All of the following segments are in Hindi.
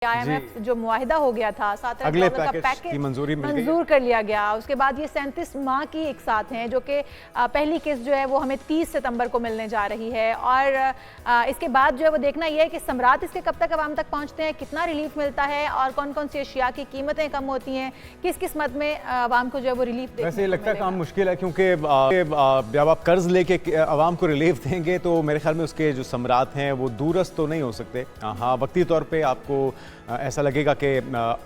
IMF जो मुआहिदा हो गया था 7 अगले का पैकेज की मंजूर कर लिया गया। उसके बाद ये 37 माह की एक साथ हैं जो कि पहली किस्त जो है वो हमें 30 सितंबर को मिलने जा रही है। और इसके बाद जो है वो देखना ये है कि समरात इसके कब तक आवाम तक पहुंचते हैं, कितना रिलीफ मिलता है और कौन कौन सी अशिया की कीमतें कम होती हैं, किस किस मद में आवाम को जो है वो रिलीफ। वैसे लगता है काम मुश्किल है क्योंकि जब आप कर्ज लेके आवाम को रिलीफ देंगे तो मेरे ख्याल में उसके जो समरात हैं वो दूरस्त तो नहीं हो सकते। हाँ, वक्ती तौर पे आपको ऐसा लगेगा कि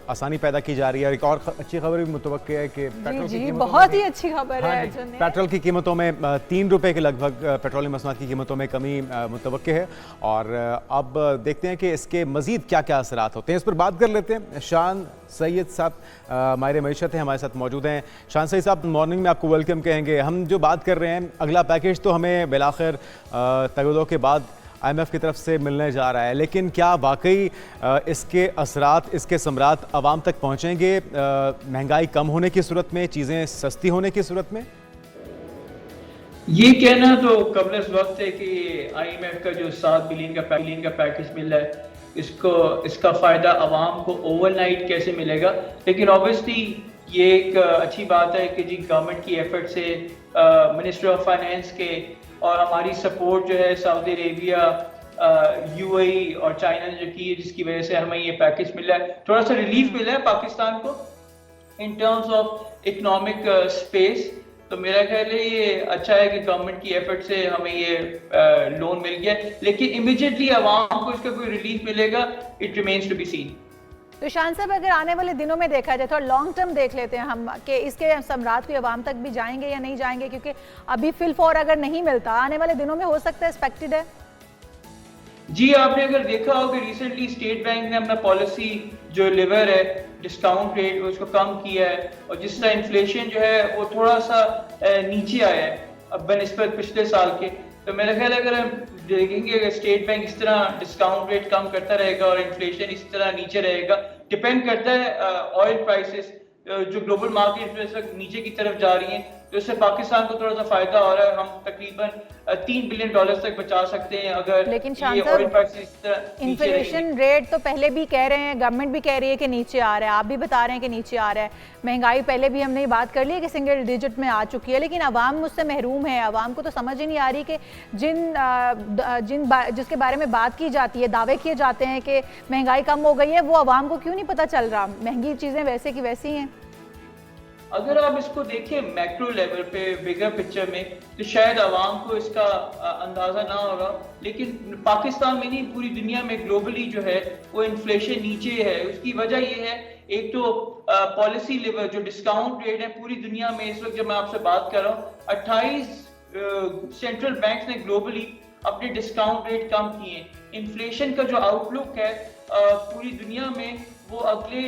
आसानी पैदा की जा रही है। एक और अच्छी खबर भी मुतवक्के है कि पेट्रोल की कीमतों बहुत ही अच्छी खबर है। पेट्रोल की कीमतों में 3 रुपए के लगभग पेट्रोलियम मसनूआत की कीमतों में कमी मुतवक्के है। और अब देखते हैं कि इसके मजीद क्या क्या असरात होते हैं, इस पर बात कर लेते हैं। शान सैयद साहब माहिर मईशत हैं, हमारे साथ मौजूद हैं। शान सैयद साहब, मॉर्निंग में आपको वेलकम कहेंगे। हम जो बात कर रहे हैं, अगला पैकेज तो हमें बिलाखिर तगदों के बाद IMF की तरफ से मिलने जा रहा है, लेकिन क्या वाकई इसके असरात, इसके समरात आवाम तक पहुँचेंगे महंगाई कम होने की सूरत में, चीज़ें सस्ती होने की सूरत में? ये कहना तो कबल वक्त है कि IMF का जो 7 बिलियन का पैकेज मिला है, इसका फ़ायदा आवाम को ओवरनाइट कैसे मिलेगा। लेकिन ऑब्वियसली ये एक अच्छी बात है कि जी गवर्नमेंट की एफर्ट से मिनिस्ट्री ऑफ फाइनेंस के और हमारी सपोर्ट जो है सऊदी अरेबिया, UAE और चाइना ने जो की है, जिसकी वजह से हमें ये पैकेज मिला है। थोड़ा सा रिलीफ मिला है पाकिस्तान को in terms of economic space. तो मेरा ख्याल है ये अच्छा है कि गवर्नमेंट की एफर्ट से हमें ये लोन मिल गया, लेकिन इमीडिएटली आवाम को इसका कोई रिलीफ मिलेगा, it remains to be seen. तो शान साहब, अगर आने वाले दिनों में देखा जाए, थोड़ा लॉन्ग टर्म देख लेते हैं हम कि इसके समरात भी आवाम तक भी जाएंगे या नहीं जाएंगे, क्योंकि अभी फिल फॉर अगर नहीं मिलता, आने वाले दिनों में हो सकता है एक्सपेक्टेड है। जी, आपने अगर देखा हो कि रिसेंटली स्टेट बैंक ने अपना पॉलिसी जो लिवर है डिस्काउंट रेट उसको कम किया है, और जिस तरह इन्फ्लेशन जो है वो थोड़ा सा नीचे आया है अब बनिस्बत पिछले साल के। तो मेरा ख्याल है अगर हम देखेंगे अगर स्टेट बैंक इस तरह डिस्काउंट रेट कम करता रहेगा और इन्फ्लेशन इस तरह नीचे रहेगा, डिपेंड करता है ऑयल प्राइसेस जो ग्लोबल मार्केट में नीचे की तरफ जा रही हैं, तो इससे पाकिस्तान को थोड़ा सा फायदा हो रहा है। हम तकरीबन $3 बिलियन तक बचा सकते हैं अगर ये ऑयल प्राइसेस। इन्फ्लेशन रेट तो पहले भी कह रहे हैं, गवर्नमेंट भी कह रही है कि नीचे आ रहा है, आप भी बता रहे हैं कि नीचे आ रहा है। महंगाई पहले भी हमने बात कर ली है कि सिंगल डिजिट में आ चुकी है, लेकिन आवाम मुझसे महरूम है। आवाम को तो समझ ही नहीं आ रही कि जिसके बारे में बात की जाती है, दावे किए जाते हैं कि महंगाई कम हो गई है, वो आवाम को क्यों नहीं पता चल रहा। महंगी चीज़ें वैसे की वैसी हैं। अगर आप इसको देखें मैक्रो लेवल पे, बिगर पिक्चर में, तो शायद आवाम को इसका अंदाजा ना होगा, लेकिन पाकिस्तान में नहीं पूरी दुनिया में ग्लोबली जो है वो इन्फ्लेशन नीचे है। उसकी वजह ये है, एक तो पॉलिसी लेवल जो डिस्काउंट रेट है पूरी दुनिया में इस वक्त जब मैं आपसे बात कर रहा हूँ 28 सेंट्रल बैंक्स ने ग्लोबली अपने डिस्काउंट रेट कम किए। इन्फ्लेशन का जो आउटलुक है पूरी दुनिया में वो अगले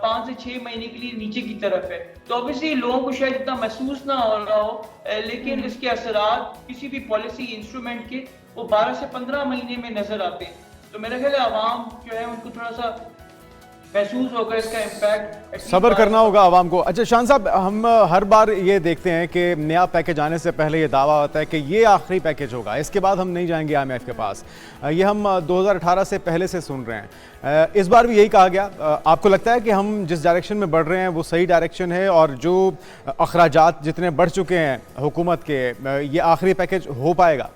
5 से 6 महीने के लिए नीचे की तरफ है। तो ऑब्वियसली लोगों को शायद इतना महसूस ना हो रहा हो, लेकिन इसके असरात किसी भी पॉलिसी इंस्ट्रूमेंट के वो 12 से 15 महीने में नजर आते हैं। तो मेरा ख्याल है आवाम जो है उनको थोड़ा सा महसूस होगा इसका इम्पैक्ट, सब्र करना होगा आवाम को। अच्छा शान साहब, हम हर बार ये देखते हैं कि नया पैकेज आने से पहले ये दावा होता है कि ये आखिरी पैकेज होगा, इसके बाद हम नहीं जाएंगे IMF के पास। ये हम 2018 से पहले से सुन रहे हैं, इस बार भी यही कहा गया। आपको लगता है कि हम जिस डायरेक्शन में बढ़ रहे हैं वो सही डायरेक्शन है, और जो अखराजात जितने बढ़ चुके हैं हुकूमत के, ये आखिरी पैकेज हो पाएगा?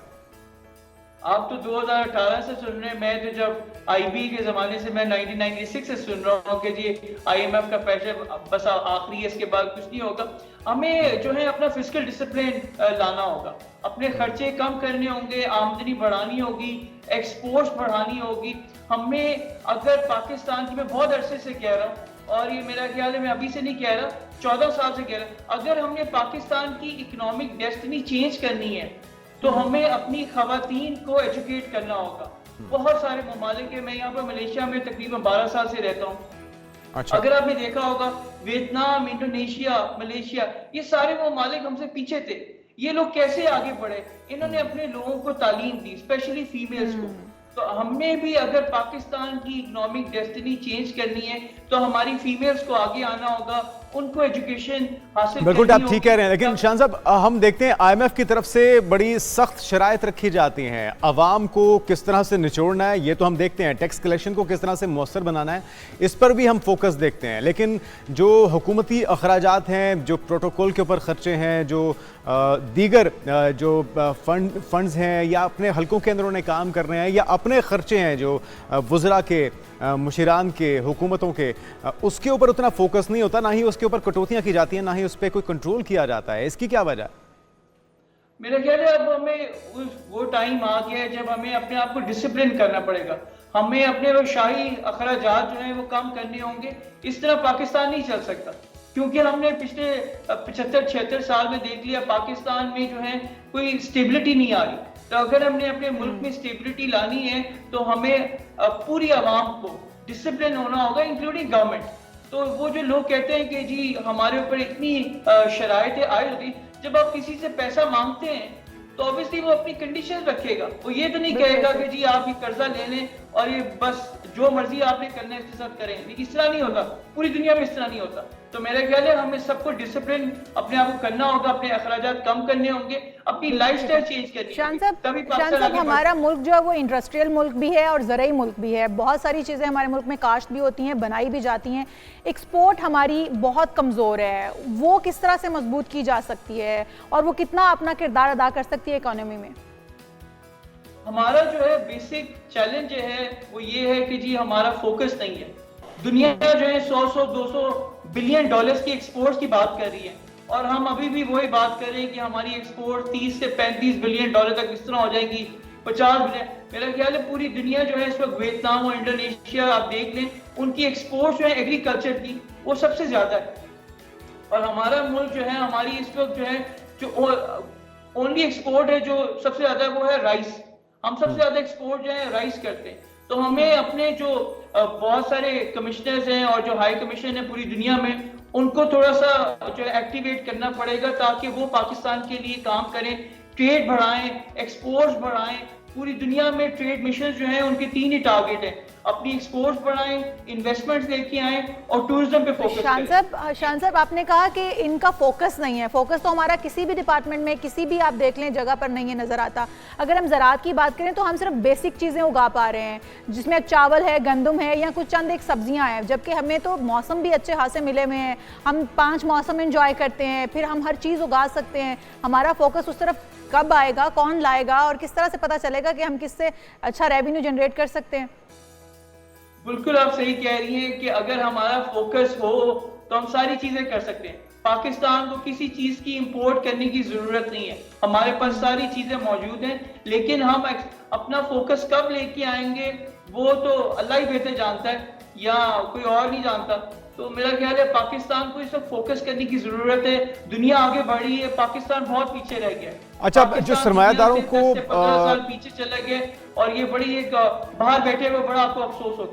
आप तो 2018 से सुन रहे हैं, मैं तो जब IB के ज़माने से, मैं 1996 से सुन रहा हूँ कि जी IMF का प्रेशर बस आखिरी है, इसके बाद कुछ नहीं होगा। हमें जो है अपना फिस्कल डिसिप्लिन लाना होगा, अपने खर्चे कम करने होंगे, आमदनी बढ़ानी होगी, एक्सपोर्ट्स बढ़ानी होगी। हमें अगर पाकिस्तान की, मैं बहुत अरसे से कह रहा हूँ और ये मेरा ख्याल है मैं अभी से नहीं कह रहा, 14 साल से कह रहा, अगर हमने पाकिस्तान की इकोनॉमिक डेस्टिनी चेंज करनी है तो हमें अपनी खवातीन को एजुकेट करना होगा। बहुत सारे ममालिक है, मैं यहाँ पर मलेशिया में तकरीबन 12 साल से रहता हूँ। अच्छा। अगर आपने देखा होगा वियतनाम, इंडोनेशिया, मलेशिया, ये सारे ममालिक हमसे पीछे थे। ये लोग कैसे आगे बढ़े? इन्होंने अपने लोगों को तालीम दी, स्पेशली फीमेल्स को। तो हमने भी अगर पाकिस्तान की इकोनॉमिक डेस्टिनी चेंज करनी है तो हमारी फीमेल्स को आगे आना होगा, उनको एजुकेशन हासिल बिल्कुल करनी आप ठीक कह रहे हैं, लेकिन शान साहब हम देखते हैं आईएमएफ की तरफ से बड़ी सख्त शराइत रखी जाती हैं, अवाम को किस तरह से निचोड़ना है ये तो हम देखते हैं, टैक्स कलेक्शन को किस तरह से मौसर बनाना है इस पर भी हम फोकस देखते हैं, लेकिन जो हुकूमती अखराजात हैं, जो प्रोटोकॉल के ऊपर खर्चे हैं, जो दीगर जो फंड्स हैं या अपने हलकों के अंदर उन्हें काम कर रहे हैं या अपने खर्चे हैं जो वज़रा के, मुशीरान के, हुकूमतों के, उसके ऊपर उतना फोकस नहीं होता, ना ही उसके ऊपर कटौतियाँ की जाती हैं, ना ही उस पर कोई कंट्रोल किया जाता है। इसकी क्या वजह है? मेरा ख्याल है अब हमें वो टाइम आ गया है जब हमें अपने आप को डिसिप्लिन करना पड़ेगा। हमें अपने वो शाही अखराजात जो हैं वो कम करने होंगे। इस तरह पाकिस्तान नहीं चल सकता, क्योंकि हमने पिछले 75-76 साल में देख लिया पाकिस्तान में जो है कोई स्टेबिलिटी नहीं आ रही। तो अगर हमने अपने मुल्क में स्टेबिलिटी लानी है तो हमें पूरी आवाम को डिसिप्लिन होना होगा, इंक्लूडिंग गवर्नमेंट। तो वो जो लोग कहते हैं कि जी हमारे ऊपर इतनी शराइतें आई होती, जब आप किसी से पैसा मांगते हैं तो ऑब्वियसली वो अपनी कंडीशन रखेगा। वो ये तो नहीं कहेगा कि जी आप ये कर्जा ले लें और ये बस जो मर्जी आपने करना है इसके साथ करें। इस तरह नहीं होता, पूरी दुनिया में इस तरह नहीं होता। तो मेरा ख्याल है हमें सबको डिसिप्लिन अपने आप को करना होगा, अपने अखराजात कम करने होंगे, अपनी लाइफस्टाइल चेंज करनी शान होगी, तभी साहब पाकिस्तान आगे हमारा मुल्क जो है वो इंडस्ट्रियल मुल्क भी है और ज़रई मुल्क भी है। बहुत सारी चीज़ें हमारे मुल्क में काश्त भी होती हैं, बनाई भी जाती हैं। एक्सपोर्ट हमारी बहुत कमज़ोर है, वो किस तरह से मजबूत की जा सकती है और वो कितना अपना किरदार अदा कर सकती है इकोनॉमी में? हमारा जो है बेसिक चैलेंज है वो ये है कि जी हमारा फोकस नहीं है। दुनिया जो है 100-200 बिलियन डॉलर्स की एक्सपोर्ट्स की बात कर रही है और हम अभी भी वही बात कर रहे हैं कि हमारी एक्सपोर्ट 30 से 35 बिलियन डॉलर तक किस तरह हो जाएगी, 50 बिलियन। मेरा ख्याल है पूरी दुनिया जो है इस वक्त वियतनाम और इंडोनेशिया आप देख लें, उनकी एक्सपोर्ट जो है एग्रीकल्चर की वो सबसे ज्यादा है। और हमारा मुल्क जो है, हमारी इस वक्त जो है जो ओनली एक्सपोर्ट है जो सबसे ज्यादा वो है राइस। हम सबसे ज्यादा एक्सपोर्ट जो है राइस करते हैं। तो हमें अपने जो बहुत सारे कमिश्नर्स हैं और जो हाई कमीशन है पूरी दुनिया में, उनको थोड़ा सा जो है एक्टिवेट करना पड़ेगा ताकि वो पाकिस्तान के लिए काम करें, ट्रेड बढ़ाएं, एक्सपोर्ट्स बढ़ाएं। पूरी दुनिया में ट्रेड मिशन जो है उनके 3 ही टारगेट हैं, अपनी एक्सपोर्ट्स बढ़ाएं, इन्वेस्टमेंट्स लेके आएं और टूरिज्म पे फोकस करें। शान साहब आपने कहा कि इनका फोकस नहीं है। फोकस तो हमारा किसी भी डिपार्टमेंट में, किसी भी आप देख लें जगह पर नहीं है, नजर आता। अगर हम ज़राअत की बात करें तो हम सिर्फ बेसिक चीज़ें उगा पा रहे हैं, जिसमें चावल है, गंदम है या कुछ चंद एक सब्जियां हैं, जबकि हमें तो मौसम भी अच्छे खासे मिले हुए हैं। हम 5 मौसम एंजॉय करते हैं, फिर हम हर चीज़ उगा सकते हैं। हमारा फोकस उस तरफ कब आएगा, कौन लाएगा और किस तरह से पता चलेगा कि हम किससे अच्छा रेवेन्यू जनरेट कर सकते हैं? बिल्कुल आप सही कह रही हैं कि अगर हमारा फोकस हो तो हम सारी चीजें कर सकते हैं। पाकिस्तान को किसी चीज की इंपोर्ट करने की जरूरत नहीं है, हमारे पास सारी चीजें मौजूद हैं। लेकिन हम अपना फोकस कब लेके आएंगे वो तो अल्लाह ही बेहतर जानता है या कोई और नहीं जानता। तो मेरा ख्याल है पाकिस्तान को इस वक्त फोकस करने की जरूरत है। दुनिया आगे बढ़ रही है, पाकिस्तान बहुत पीछे रह गया। अच्छा, जो सरमायादारों को 15 साल पीछे चला गया और ये बड़ी एक बाहर बैठे हुए बड़ा आपको अफसोस होता है।